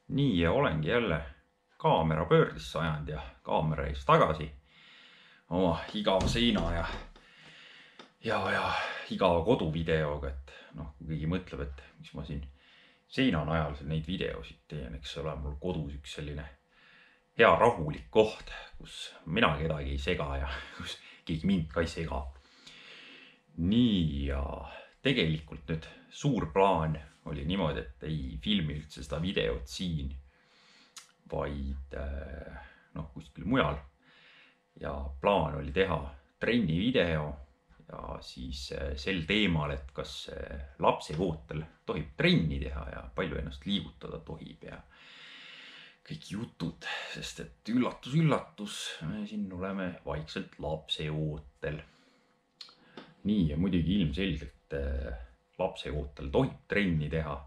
Nii ja olengi jälle kaamera pöördisse ajanud ja kaamera ees tagasi oma igava seina ja igava koduvideoga, et noh, kui keegi mõtleb, et miks ma siin seina najal neid videosid teen, eks ole, mul kodus üks selline hea rahulik koht, kus mina kedagi ei sega ja kus keegi mind ka ei sega. Nii ja tegelikult nüüd suur plaan oli niimoodi, et ei filmi üldse seda videot siin, vaid noh, kuskil mujal. Ja plaan oli teha trennivideo ja siis sel teemal, et kas lapseootel tohib trenni teha ja palju ennast liigutada tohib ja kõik jutud, sest et üllatus, üllatus, me siin oleme vaikselt lapseootel. Nii ja muidugi ilmselgelt lapseootel tohib trenni teha,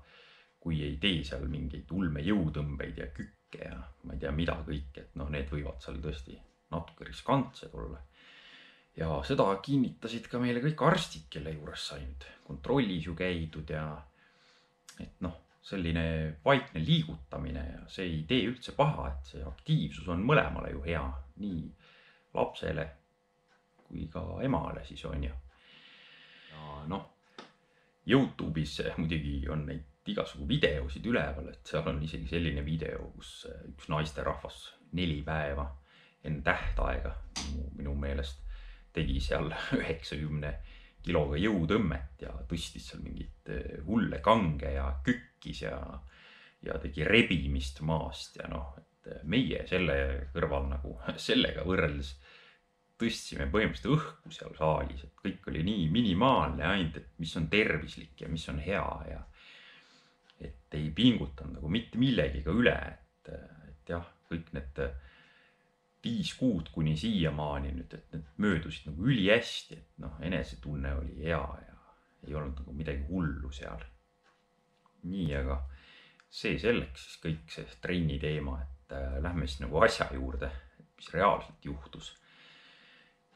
kui ei tee seal mingeid ulme jõutõmbeid ja kükke ja ma ei tea mida kõik, et noh, need võivad seal tõesti natuke riskantsed olla. Ja seda kinnitasid ka meile kõik arstid, kelle juures sai nüüd kontrollis ju käidud ja et noh, selline vaikne liigutamine ja see ei tee üldse paha, et see aktiivsus on mõlemale ju hea, nii lapsele kui ka emale siis on ju. Ja noh, YouTube'is muidugi on neid igasugu videosid üleval, et seal on isegi selline video, kus üks naisterahvas 4 päeva enne tähtaega minu meelest tegi seal 90 kiloga jõutõmmet ja tõstis seal mingit hulle kange ja kükkis ja tegi rebimist maast ja noh, et meie selle kõrval nagu sellega võrreldes tõstsime põhimõtteliselt õhku seal saalis, et kõik oli nii minimaalne ainult, et mis on tervislik ja mis on hea ja et ei pingutanud nagu mitte millegiga üle, et jah, kõik need 5 kuud kuni siiamaani nüüd, et need möödusid nagu ülihästi, et noh, enesetunne oli hea ja ei olnud nagu midagi hullu seal. Nii, aga see selleks siis kõik see trenni teema, et lähme siis nagu asja juurde, mis reaalselt juhtus.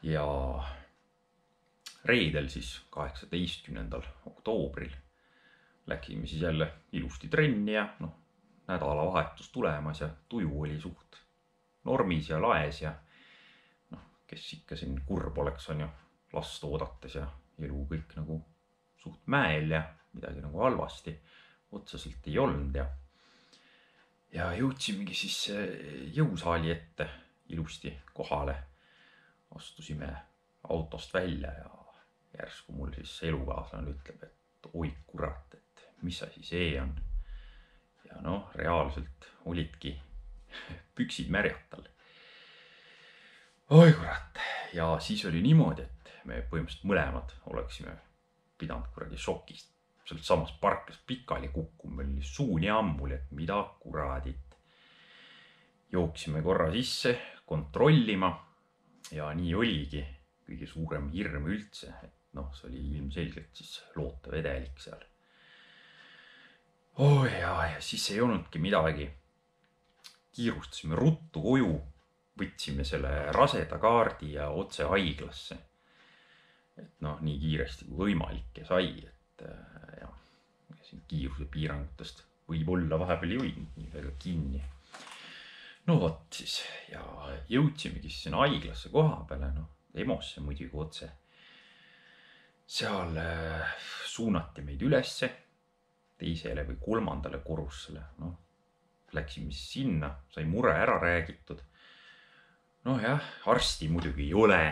Ja reedel siis 18. oktoobril läksime siis jälle ilusti trenni ja noh, nädalavahetus tulemas ja tuju oli suht normis ja laes ja noh, kes ikka siin kurb oleks, on ju last oodates ja elu kõik nagu suht mäel ja midagi nagu halvasti otseselt ei olnud ja jõudsimegi siis jõusaali ette ilusti kohale. Astusime autost välja ja järsku mul siis elukaaslane ütleb, et oi kurat, et mis asi see on. Ja noh, reaalselt olidki püksid märjatal. Oi kurat. Ja siis oli niimoodi, et me põhimõtteliselt mõlemad oleksime pidanud kuradi šokist sealt samast parklast pikali kukkuma, meil oli suu nii ammuli, et mida kuradit. Jooksime korra sisse kontrollima ja nii oligi kõige suurem hirm üldse, et noh, see oli ilmselgelt siis lootevedelik seal. Oh ja siis ei olnudki midagi. Kiirustasime ruttu koju, võtsime selle raseda kaardi ja otse haiglasse. Et noh, nii kiiresti kui võimalik ja sai, et jah, siin kiiruse piirangutest võib-olla vahepeal jõudnud nii väga kinni. No vot siis ja jõudsimegi siis sinna haiglasse koha peale, noh, EMO-sse muidugi otse. Seal suunati meid ülesse, teisele või 3. korrussele, noh, läksime siis sinna, sai mure ära räägitud. Noh jah, arsti muidugi ei ole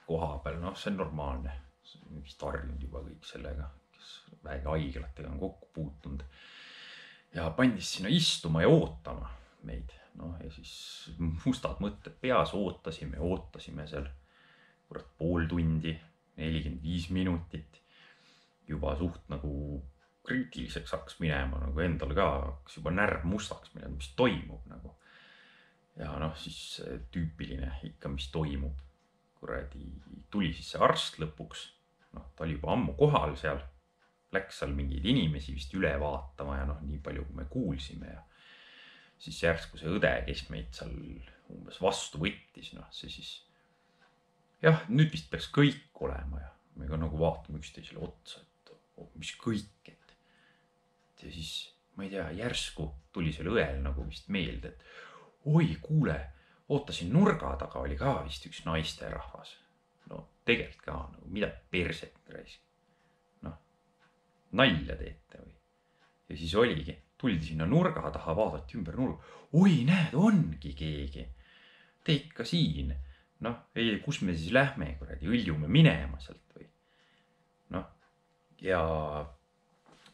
koha peal, noh, see on normaalne. See on vist harjunud juba kõik sellega, kes väega haiglatega on kokku puutunud. Ja pandis sinna istuma ja ootama meid. Noh, ja siis mustad mõtted peas ootasime seal kurat pool tundi, 45 minutit. Juba suht nagu kriitiliseks hakkas minema, nagu endal ka hakkas juba närv mustaks minema, mis toimub nagu. Ja noh, siis tüüpiline ikka, mis toimub. Kuradi tuli siis see arst lõpuks, noh, ta oli juba ammu kohal seal, läks seal mingeid inimesi vist üle vaatama ja noh, nii palju kui me kuulsime ja siis järsku see õde, kes meid seal umbes vastu võttis, noh, see siis jah, nüüd vist peaks kõik olema ja me ka nagu vaatame üksteisele otsa, et mis kõik, et ja siis ma ei tea, järsku tuli seal õel nagu vist meelde, et oi, kuule, ootasin nurga taga oli ka vist üks naisterahvas. No tegelikult ka, nagu mida perset raisk. Noh, nalja teete või. Ja siis oligi, tuldi sinna nurga taha, vaadati ümber nurga. Oi, näed, ongi keegi. Te ikka siin. Noh, ei, kus me siis lähme, kuradi, õljume minema sealt või. Noh, ja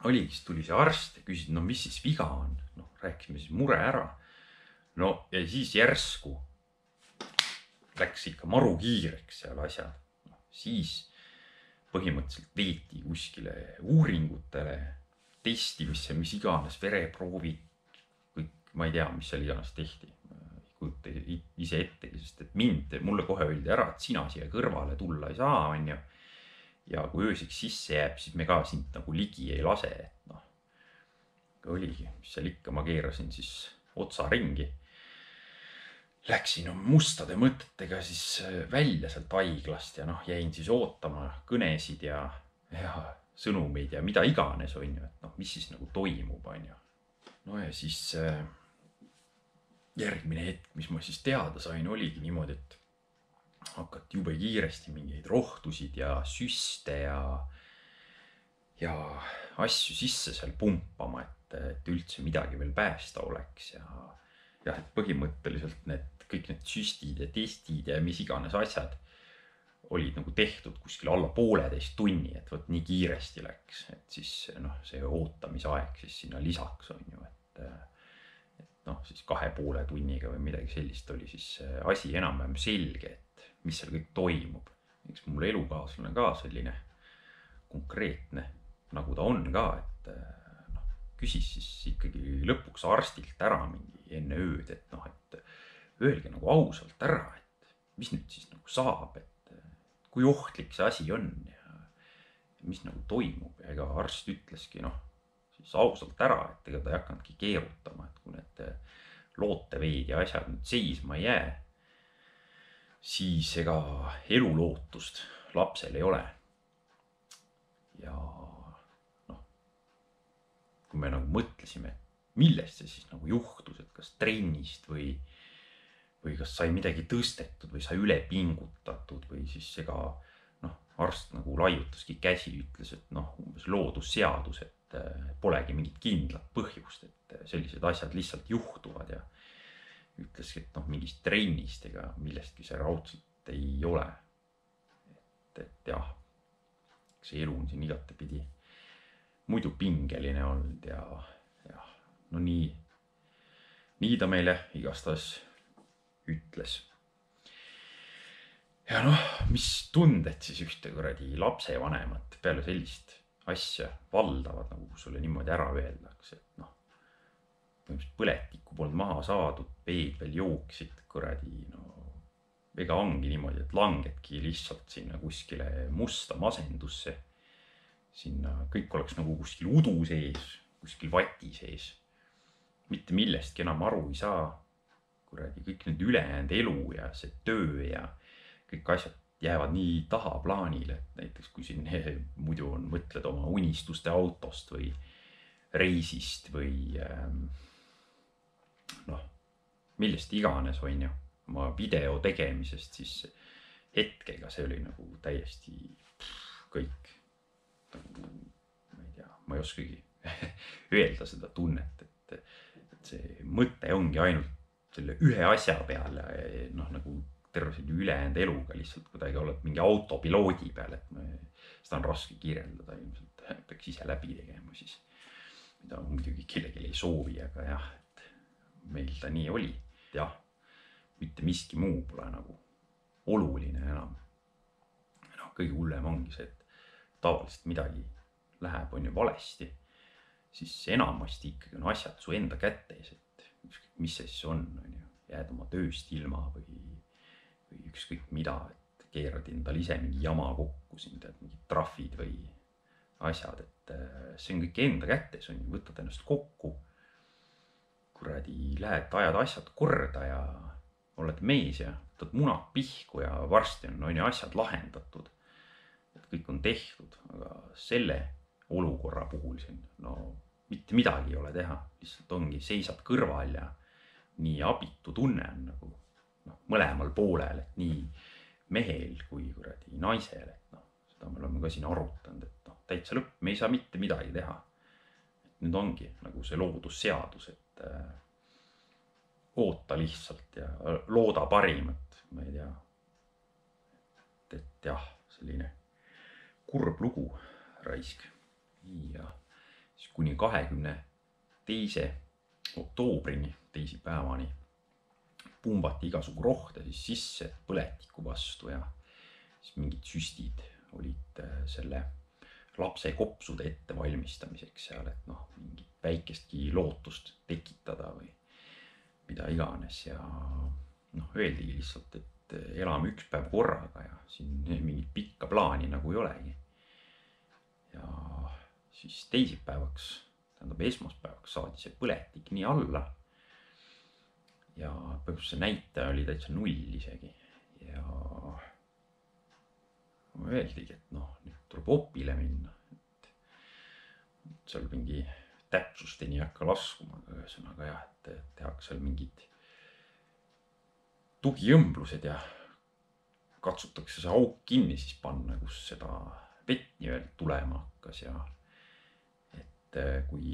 oligi, siis tuli see arst ja küsis, no mis siis viga on. Noh, rääkisime siis mure ära. No ja siis järsku läks ikka maru kiireks seal asjad. No, siis põhimõtteliselt veeti kuskile uuringutele, testimisse, mis iganes, vereproovid, kõik, ma ei tea, mis seal iganes tehti. Kujuta ise ettegi, sest et mulle kohe öeldi ära, et sina siia kõrvale tulla ei saa, on ju. Ja kui öösiks sisse jääb, siis me ka sind nagu ligi ei lase, et noh. Oligi, mis seal ikka, ma keerasin siis otsa ringi. Läksin mustade mõtetega siis välja sealt haiglast ja noh, jäin siis ootama kõnesid ja sõnumeid ja mida iganes, on ju, et noh, mis siis nagu toimub, on ju. No ja siis järgmine hetk, mis ma siis teada sain, oligi niimoodi, et hakati jube kiiresti mingeid rohtusid ja süste ja asju sisse seal pumpama, et üldse midagi veel päästa oleks ja et põhimõtteliselt kõik need süstid ja testid ja mis iganes asjad olid nagu tehtud kuskil alla 1,5 tunni, et võt nii kiiresti läks, et siis noh, see ootamisaeg siis sinna lisaks on ju, et noh, siis 2,5 tunniga või midagi sellist oli siis asi enam-vähem selge, et mis seal kõik toimub. Eks mul elukaaslane ka selline konkreetne, nagu ta on ka, et noh, küsis siis ikkagi lõpuks arstilt ära mingi enne ööd, et noh, et öelge nagu ausalt ära, et mis nüüd siis nagu saab, et kui ohtlik see asi on ja mis nagu toimub. Ja ega arst ütleski noh, siis ausalt ära, et ega ta ei hakanudki keerutama, et kui need looteveid ja asjad nüüd seisma ei jää, siis ega elulootust lapsel ei ole. Ja noh, kui me nagu mõtlesime, millest see siis nagu juhtus, et kas trennist või kas sai midagi tõstetud või sai üle pingutatud või siis ega noh, arst nagu laiutaski käsi, ütles, et noh, umbes loodusseadus, et polegi mingit kindlat põhjust, et sellised asjad lihtsalt juhtuvad ja ütleski, et noh, mingist trennist ega millestki see raudselt ei ole. Et jah, see elu on siin igatepidi muidu pingeline olnud ja no nii ta meile igastahes ütles. Ja noh, mis tunded siis ühte kuradi lapsevanemat peale sellist asja valdavad, nagu sulle niimoodi ära öeldakse, et noh, põletikku polnud maha saadud, peed veel jooksid kuradi, no ega ongi niimoodi, et langedki lihtsalt sinna kuskile musta masendusse. Sinna kõik oleks nagu kuskil udu sees, kuskil vati sees. Mitte millestki enam aru ei saa, kuradi kõik need ülejäänud elu ja see töö ja kõik asjad jäävad nii tahaplaanile, et näiteks kui siin muidu on, mõtled oma unistuste autost või reisist või noh, millest iganes on ju, oma video tegemisest, siis hetkega see oli nagu täiesti kõik, ma ei tea, ma ei oskagi öelda seda tunnet, et see mõte ongi ainult selle ühe asja peale, noh nagu terve selle ülejäänud eluga lihtsalt kuidagi oled mingi autopiloodi peal, et seda on raske kirjeldada, ilmselt peaks ise läbi tegema siis, mida muidugi kellelegi ei soovi, aga jah, et meil ta nii oli. Jah, mitte miski muu pole nagu oluline enam. Noh, kõige hullem ongi see, et tavaliselt midagi läheb on ju valesti, siis enamasti ikkagi on asjad su enda kätes, et mis see siis on ju, jääd oma tööst ilma või ükskõik mida, et keerad endal ise mingi jama kokku, siin tead mingid trahvid või asjad, et see on kõik enda kätes, on ju, võtad ennast kokku, kuradi lähed, ajad asjad korda ja oled mees ja võtad munad pihku ja varsti on ju asjad lahendatud, et kõik on tehtud, aga selle olukorra puhul siin, no mitte midagi ei ole teha, lihtsalt ongi, seisad kõrval ja nii abitu tunne on nagu mõlemal poolel, et nii mehel kui kuradi naisel, et seda me oleme ka siin arutanud, et täitsa lõpp, me ei saa mitte midagi teha. Et nüüd ongi nagu see loodusseadus, et oota lihtsalt ja looda parimat, ma ei tea. Et jah, selline kurb lugu raisk. Ja siis kuni 22. oktoobrini, teisipäevani pumbati igasugu rohte siis sisse põletiku vastu ja siis mingid süstid olid selle lapse kopsude ettevalmistamiseks seal, et mingit väikestki lootust tekitada või mida iganes ja öeldigi lihtsalt, et elame üks päev korraga ja siin mingit pikka plaani nagu ei olegi. Ja siis teisipäevaks, tähendab esmaspäevaks saadi see põletik nii alla ja põhimõtteliselt see näitaja oli täitsa 0 isegi ja öeldigi, et nüüd tuleb opile minna, et seal mingi täpsusteni ei hakka laskuma, aga ühesõnaga jah, et tehakse seal mingid tugijõmblused ja katsutakse see auk kinni siis panna, kus seda vett nii-öelda tulema hakkas ja et kui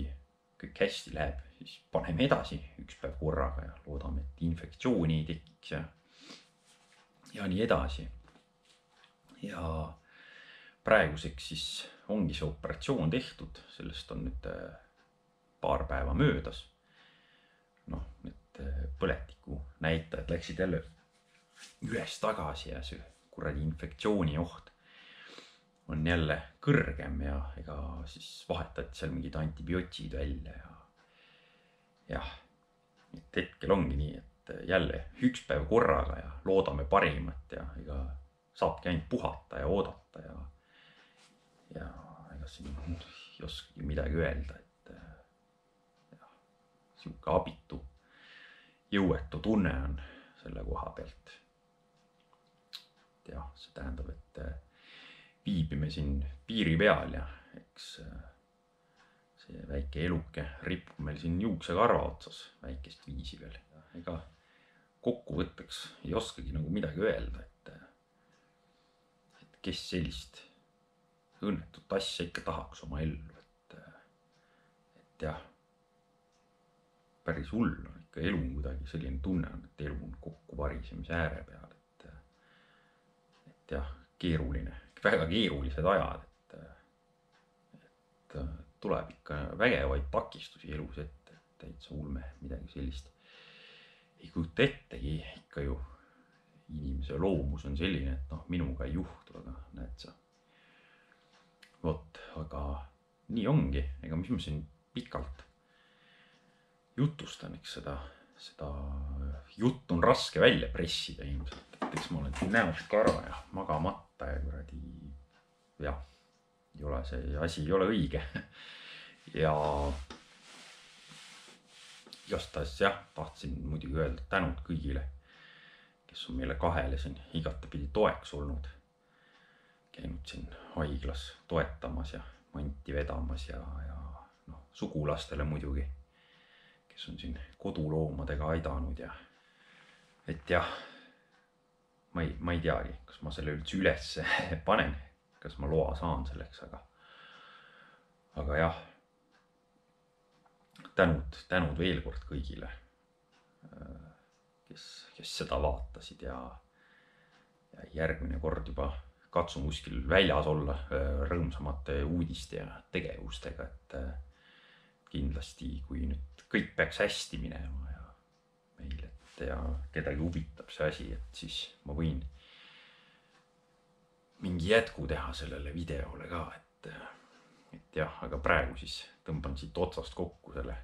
kõik hästi läheb, siis paneme edasi üks päev korraga ja loodame, et infektsiooni ei tekiks ja nii edasi. Ja praeguseks siis ongi see operatsioon tehtud, sellest on nüüd paar päeva möödas. Need põletiku näitajad läksid jälle üles tagasi ja see kuradi infektsiooni oht on jälle kõrgem ja ega siis vahetati seal mingid antibiootsid välja ja jah, et hetkel ongi nii, et jälle üks päev korraga ja loodame parimat ja ega saabki ainult puhata ja oodata ja ega siin ei oskagi midagi öelda, et jah, sihuke abitu, jõuetu tunne on selle koha pealt. Jah, see tähendab, et viibime siin piiri peal ja eks see väike eluke ripub meil siin juuksekarva otsas väikest viisi veel. Ega kokkuvõtteks ei oskagi nagu midagi öelda, et kes sellist õnnetut asja ikka tahaks oma ellu, et jah, päris hull on ikka elu kuidagi selline tunne on, et elu on kokku varisemise ääre peal, et jah, keeruline, väga keerulised ajad, et tuleb ikka vägevaid takistusi elus ette, täitsa ulme, midagi sellist ei kujuta ettegi, ikka ju inimese loomus on selline, et minuga ei juhtu, aga näed sa. Vot, aga nii ongi, ega mis ma siin pikalt jutustan, eks seda juttu on raske välja pressida ilmselt, et eks ma olen siin näost karva ja magamata ja kuradi, jah, ei ole see asi ei ole õige ja igastahes jah, tahtsin muidugi öelda tänud kõigile, kes on meile kahele siin igatepidi toeks olnud, käinud siin haiglas toetamas ja manti vedamas ja sugulastele muidugi, kes on siin koduloomadega aidanud ja et jah, ma ei teagi, kas ma selle üldse üles panen, kas ma loa saan selleks, aga jah, tänud veel kord kõigile, kes seda vaatasid ja järgmine kord juba katsun kuskil väljas olla rõõmsamate uudiste ja tegevustega, et kindlasti, kui nüüd kõik peaks hästi minema ja meil, et ja kedagi huvitab see asi, et siis ma võin mingi jätku teha sellele videole ka, et jah, aga praegu siis tõmban siit otsast kokku selle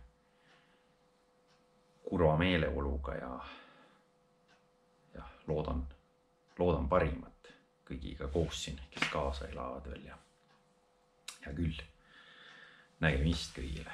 kurva meeleoluga ja loodan parimat kõigiga koos siin, kes kaasa elavad veel ja küll nägemist kõigile.